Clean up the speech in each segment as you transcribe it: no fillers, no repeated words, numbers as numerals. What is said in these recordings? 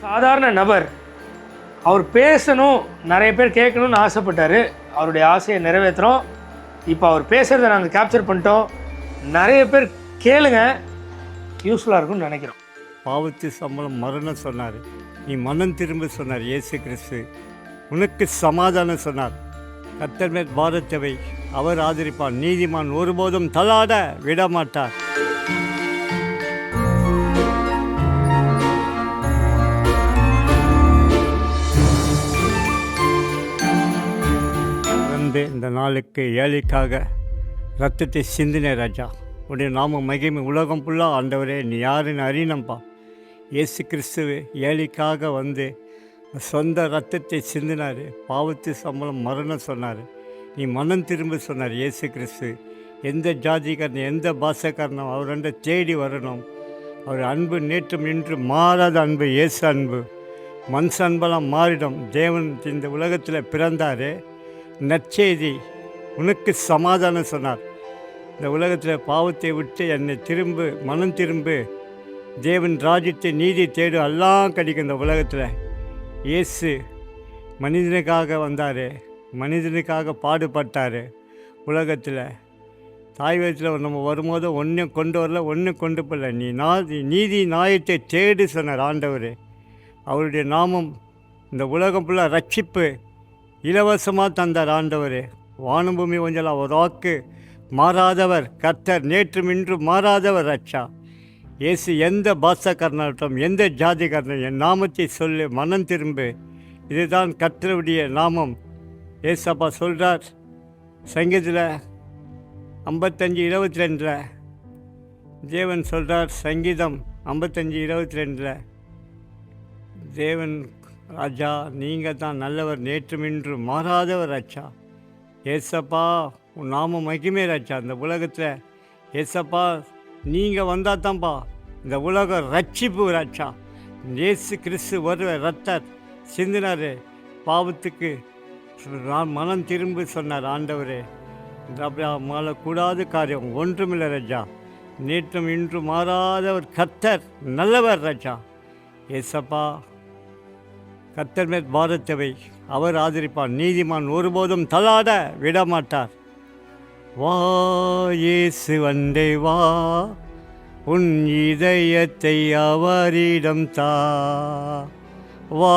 சாதாரண நபர். அவர் பேசணும், நிறைய பேர் கேட்கணும்னு ஆசைப்பட்டார். அவருடைய ஆசையை நிறைவேற்றுறோம். இப்போ அவர் பேசுகிறத நாங்கள் கேப்சர் பண்ணிட்டோம். நிறைய பேர் கேளுங்க, யூஸ்ஃபுல்லாக இருக்கும்னு நினைக்கிறோம். பாவத்து சம்பளம் மரணம் சொன்னார், நீ மனம் திரும்ப சொன்னார் இயேசு கிறிஸ்து. உனக்கு சமாதானம் சொன்னார். கர்த்தர் மேல் பாரத்தவை அவர் ஆதரிப்பார். நீதிமான் ஒருபோதும் தள்ளாட விடமாட்டார். இந்த நாளுக்கு ஏழைக்காக ரத்தத்தை சிந்தின ராஜா, உடைய நாம மகிமை உலகம் ஃபுல்லாக ஆண்டவரே நீ யாருன்னு அறியணும்ப்பா. இயேசு கிறிஸ்துவ ஏழைக்காக வந்து சொந்த ரத்தத்தை சிந்தினார். பாவத்து சம்பளம் மரணம் சொன்னார், நீ மனம் திரும்ப சொன்னார் இயேசு கிறிஸ்து. எந்த ஜாதிக்காரன் எந்த பாஷக்காரனும் அவரை தேடி வரணும். அவர் அன்பு நேற்றும் இன்று மாறாத அன்பு, இயேசு அன்பு. மனுஷ அன்பெல்லாம் மாறிடும். தேவன் இந்த உலகத்தில் பிறந்தார். நற்செய்தி உனக்கு சமாதானம் சொன்னார். இந்த உலகத்தில் பாவத்தை விட்டு என்னை திரும்ப, மனம் திரும்ப, தேவன் ராஜ்யத்தை நீதி தேடும், எல்லாம் கிடைக்கும். இந்த உலகத்தில் இயேசு மனிதனுக்காக வந்தார், மனிதனுக்காக பாடுபட்டார். உலகத்தில் தாய் வயத்தில் நம்ம வரும்போது ஒன்றும் கொண்டு வரல, ஒன்றும் கொண்டு போகல. நீதி நியாயத்தை தேடு சொன்னார் ஆண்டவர். அவருடைய நாமம் இந்த உலகம் ஃபுல்லாக ரட்சிப்பு இலவசமாக தந்தார் ஆண்டவர். வானம் பூமி கொஞ்சம் அவர் வாக்கு மாறாதவர் கர்த்தர், நேற்றும் இன்றும் மாறாதவர் ரட்சா. இயேசு எந்த பாஷக்காரனாகட்டும் எந்த ஜாதிக்காரனும் என் நாமத்தை சொல்லு, மனம் திரும்பு. இதுதான் கர்த்தருடைய நாமம். ஏசப்பா சொல்கிறார் சங்கீதத்தில் 55:22 தேவன் சொல்கிறார். சங்கீதம் 55:22 தேவன் ராஜா நீங்கள் தான் நல்லவர், நேற்றும் இன்று மாறாதவர் ராஜா. ஏசப்பா உன் நாம மகிமே ராஜா. இந்த உலகத்தில் ஏசப்பா நீங்கள் வந்தால் தான்ப்பா இந்த உலகம் ரட்சிப்பு ராஜா. இயேசு கிறிஸ்து வருவ ரத்தர் சிந்தினார் பாவத்துக்கு, நான் மனம் திரும்ப சொன்னார் ஆண்டவர். இந்த மாறக்கூடாத காரியம் ஒன்றுமில்லை ராஜா. நேற்றும் இன்று மாறாதவர் கர்த்தர், நல்லவர் ராஜா. ஏசப்பா கர்த்தர் மேல் பாரத்தவை அவர் ஆதரிப்பார். நீதிமான் ஒருபோதும் தள்ளாட விடமாட்டார். வா இயேசு வந்தே வா, உன் இதயத்தை அவரிடம் தா. வா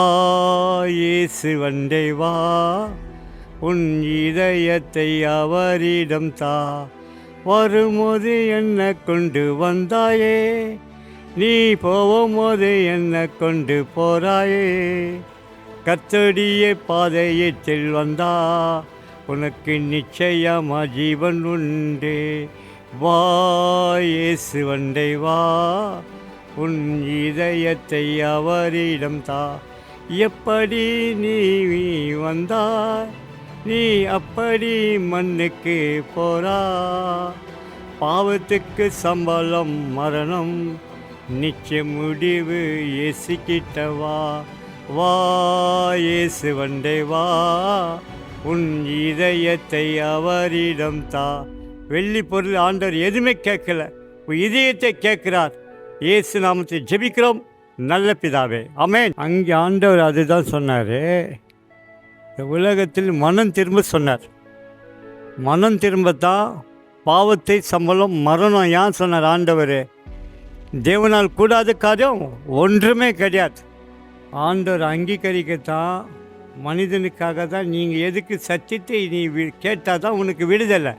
இயேசு வந்தே வா, உன் இதயத்தை அவரிடம் தா. வரும்போது என்ன கொண்டு வந்தாயே, நீ போகும்போது என்ன கொண்டு போறாயே. கர்த்தருடைய பாதையத்தில் வந்தா உனக்கு நிச்சயமா ஜீவன் உண்டு. வா இயேசு வந்தே வா, உன் இதயத்தை அவரிடம் தா. எப்படி நீ வந்தாய், நீ அப்படி மண்ணுக்கு போறா. பாவத்துக்கு சம்பளம் மரணம், நிச்சய முடிவு இயேசு கிட்ட வா. வா இயேசு வந்தே வா, உன் இதயத்தை அவரிடம் தா. வெள்ளி பொருள் ஆண்டவர் எதுவுமே கேட்கல, உன் இதயத்தை கேட்கிறார். இயேசு நாமத்தை ஜெபிக்கிறோம் நல்ல பிதாவே, ஆமென். அங்கே ஆண்டவர் அதுதான் சொன்னார். இந்த உலகத்தில் மனம் திரும்ப சொன்னார். மனம் திரும்பத்தான் பாவத்தை சம்பளம் மரணம். ஏன் சொன்னார் ஆண்டவர்? தேவனால் கூடாத காரியம் ஒன்றுமே கிடையாது. ஆண்டவர் அங்கீகரிக்கத்தான், மனிதனுக்காக தான். நீங்கள் எதுக்கு சத்தியத்தை நீ கேட்டால் தான் உனக்கு விடுதலை.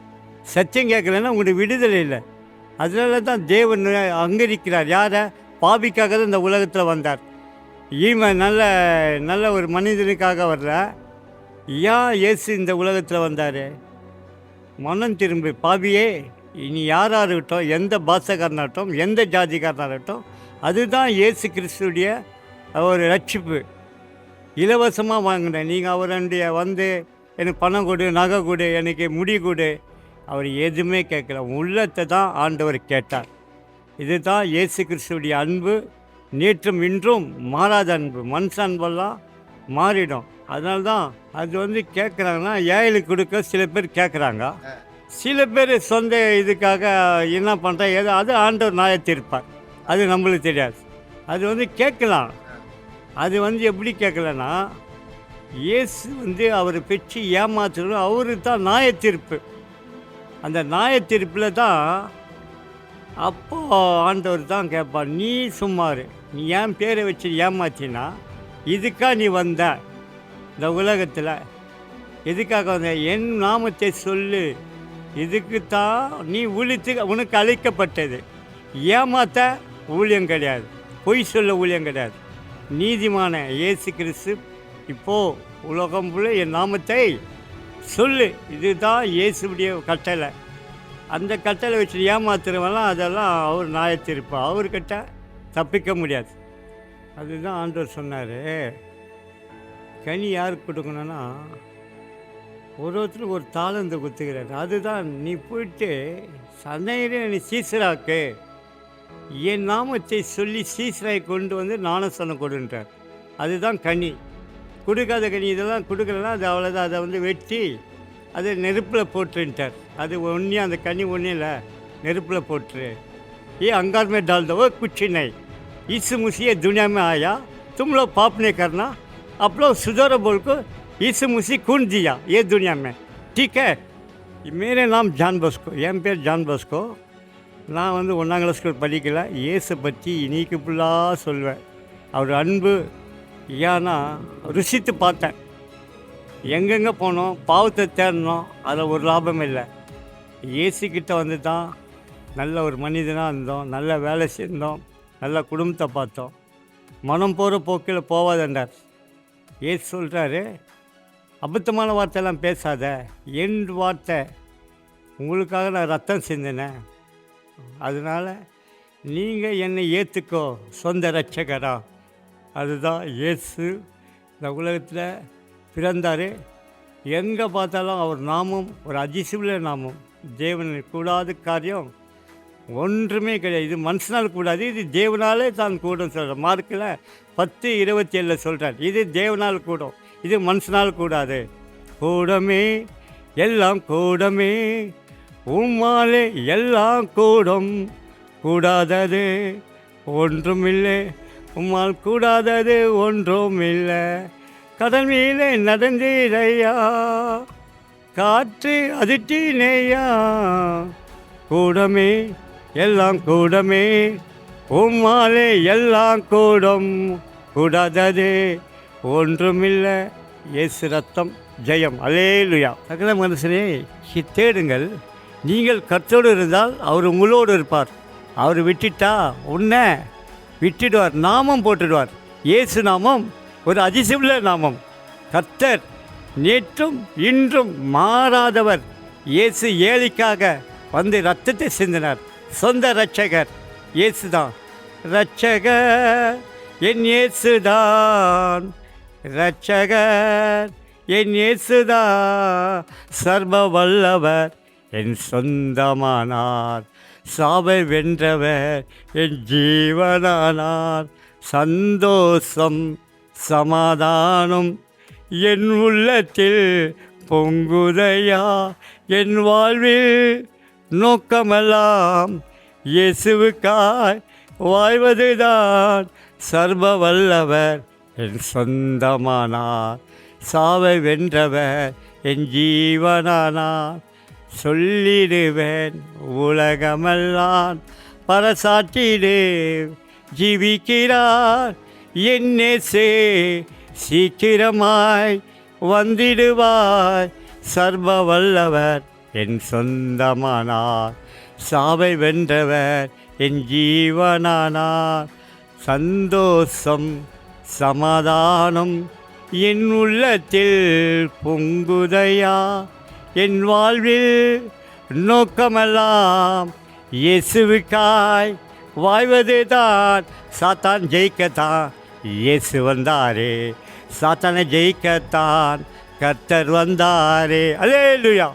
சத்தியம் கேட்கலன்னா உங்களுக்கு விடுதலை இல்லை. அதனால தான் தேவன் அங்கீகரிக்கிறார். யாரை? பாவிக்காக தான் இந்த உலகத்தில் வந்தார். நல்ல ஒரு மனிதனுக்காக வரல. ஏன் இயேசு இந்த உலகத்தில் வந்தார்? மனம் திரும்பி பாவியே, இனி யாராக இருக்கட்டும், எந்த பாஷக்காரனாகட்டும் எந்த ஜாதிக்காரனாகட்டும், அதுதான் இயேசு கிறிஸ்துடைய ஒரு ரட்சிப்பு. இலவசமாக வாங்கினேன். நீங்கள் அவருடைய வந்து எனக்கு பணம் கொடு, நகை கொடு, எனக்கு முடி கொடு, அவர் எதுவுமே கேட்கல. உள்ளத்தை தான் ஆண்டவர் கேட்டார். இதுதான் இயேசு கிறிஸ்துடைய அன்பு. நேற்றும் இன்றும் மாறாத அன்பு. மனுஷ அன்பெல்லாம் மாறிடும். அதனால தான் அது வந்து கேட்குறாங்கன்னா, ஏழைக்கு கொடுக்க சில பேர் கேட்குறாங்க. சில பேர் சொந்த இதுக்காக என்ன பண்ணுறா, ஏதோ அது ஆண்டவர் நியாயத்தீர்ப்பார். அது நம்மளுக்கு தெரியாது. அது வந்து கேட்கலாம். அது எப்படி கேட்கலன்னா, இயேசு அவரை பெற்று ஏமாற்றணும், அவரு தான் நியாயத்தீர்ப்பு. அந்த நியாயத்தீர்ப்பில் தான் அப்போ ஆண்டவர் தான் கேட்பார், நீ சும்மாரு, நீ என் பேரை வச்சு ஏமாத்தினா இதுக்கா நீ வந்த இந்த உலகத்தில், எதுக்காக வந்த? என் நாமத்தை சொல்லு, இதுக்கு தான் நீ ஊழியத்து உனக்கு அழைக்கப்பட்டது. ஏமாத்த ஊழியம் கிடையாது, பொய் சொல்ல ஊழியம் கிடையாது. நீதிமான இயேசு கிறிஸ்து இப்போது உலகம் புள்ள என் நாமத்தை சொல்லு, இதுதான் இயேசுடைய கட்டளை. அந்த கட்டளை வச்சு ஏமாத்துறவெல்லாம் அதெல்லாம் அவர் நியாயத்தீர்ப்பார், அவர்கிட்ட தப்பிக்க முடியாது. அதுதான் ஆண்டவர் சொன்னார், கனி யாருக்கு கொடுக்கணும்னா ஒருத்தருக்கு ஒரு தாளந்து குத்துக்கிறார். அதுதான் நீ போயிட்டு சந்தையிலே நீ சீசராக்கு, என் நாமத்தை சொல்லி சீசராய் கொண்டு வந்து ஞானஸ்நானம் கொடுன்றார். அதுதான் கனி. கொடுக்காத கனி இதெல்லாம் கொடுக்கலன்னா அது அவ்வளோதான், அதை வெட்டி அதை நெருப்பில் போட்டுன்ட்டார். அது ஒன்றே, அந்த கனி ஒன்றும் இல்லை, நெருப்பில் போட்டுரு. अंगार में डाल दो, कुछ नहीं. यीशु मसीह दुनिया में आया, तुम लोग पाप नहीं करना, आप लोग सुधरो बोल को यीशु मसीह खून दिया ये दुनिया में. ठीक है. मेरे नाम जान बस्को, என் பேர் ஜான் பஸ்கோ. நான் 1ஆம் கிளாஸ் ஸ்கூல் படிக்கல. இயேசு பற்றி இன்னைக்கு ஃபுல்லாக சொல்வேன். அவர் அன்பு ஏன்னா ருசித்து பார்த்தேன். எங்கெங்கே போனோம், பாவத்தை தேடணும், அதில் ஒரு லாபம் இல்லை. இயேசுக்கிட்ட தான் நல்ல ஒரு மனிதனாக இருந்தோம், நல்ல வேலை செஞ்சோம், நல்ல குடும்பத்தை பார்த்தோம். மனம் போகிற போக்கில் போவாதண்டார். ஏசு சொல்கிறாரு, அபத்தமான வார்த்தையெல்லாம் பேசாத, என் வார்த்தை உங்களுக்காக நான் ரத்தம் சிந்தினேன், அதனால் நீங்கள் என்னை ஏற்றுக்கோ சொந்த ரட்சகரா. அதுதான் இயேசு இந்த உலகத்தில் பிறந்தார். எங்கே பார்த்தாலும் அவர் நாமம் ஒரு அதிசயமுள்ள நாமம். தேவனுக்கு கூடாத காரியம் ஒன்றுமே கிடையாது. இது மனுஷனால் கூடாது, இது தேவனாலே தான் கூடும் சொல்கிறார். மார்க்கில் 10:27 சொல்கிறார், இது தேவனால் கூடும், இது மனுஷனால் கூடாது. கூடமே எல்லாம் கூடமே, உம்மாலே எல்லாம் கூடும், கூடாதது ஒன்றுமில்லை, உம்மால் கூடாதது ஒன்றுமில்லை. கடல் மீது நடந்தீரையா, காற்று அதிர்த்தினேயா, கூடமே எல்லாம் கூடமே, உம்மாலே எல்லாம் கூடும், கூடாதது ஒன்றுமில்லை. இயேசு ரத்தம் ஜெயம். அல்லேலூயா. சகல மனுஷனே தேடுங்கள், நீங்கள் கர்த்தரோடு இருந்தால் அவர் உங்களோடு இருப்பார். அவர் விட்டுட்டா உன்னை விட்டுடுவார், நாமம் போட்டுடுவார். இயேசு நாமம் ஒரு அதிசயமுள்ள நாமம். கர்த்தர் நேற்றும் இன்றும் மாறாதவர். இயேசு ஏழைக்காக ரத்தத்தை சிந்தினார். சொந்த இரட்சகர் இயேசு தான். இரட்சகர் என் இயேசுதான், இரட்சகர் என் இயேசுதான், சர்வ வல்லவர் என் சொந்தமானார், சாவை வென்றவர் என் ஜீவனானார். சந்தோஷம் சமாதானம் என் உள்ளத்தில் பொங்குதையா, என் வாழ்வில் நோக்கமெல்லாம் இயேசுவுக்காய் வாழ்வதுதான். சர்வ வல்லவர் என் சொந்தமானார், சாவை வென்றவர் என் ஜீவனானார். சொல்லிடுவேன் உலகமெல்லாம் பரசாற்றிடு, ஜீவிக்கிறார் என்னே சீக்கிரமாய் வந்திடுவாய். சர்வ வல்லவர் என் சொந்தமானார், சாவை வென்றவர் என் ஜீவனானார். சந்தோஷம் சமாதானம் என் உள்ளத்தில் பொங்குதையா, என் வாழ்வில் நோக்கமெல்லாம் இயேசுவுக்காய் வாழ்வதுதான். சாத்தான் ஜெயிக்கத்தான் இயேசு வந்தாரே, சாத்தானை ஜெயிக்கத்தான் கர்த்தர் வந்தாரே. அல்லேலூயா.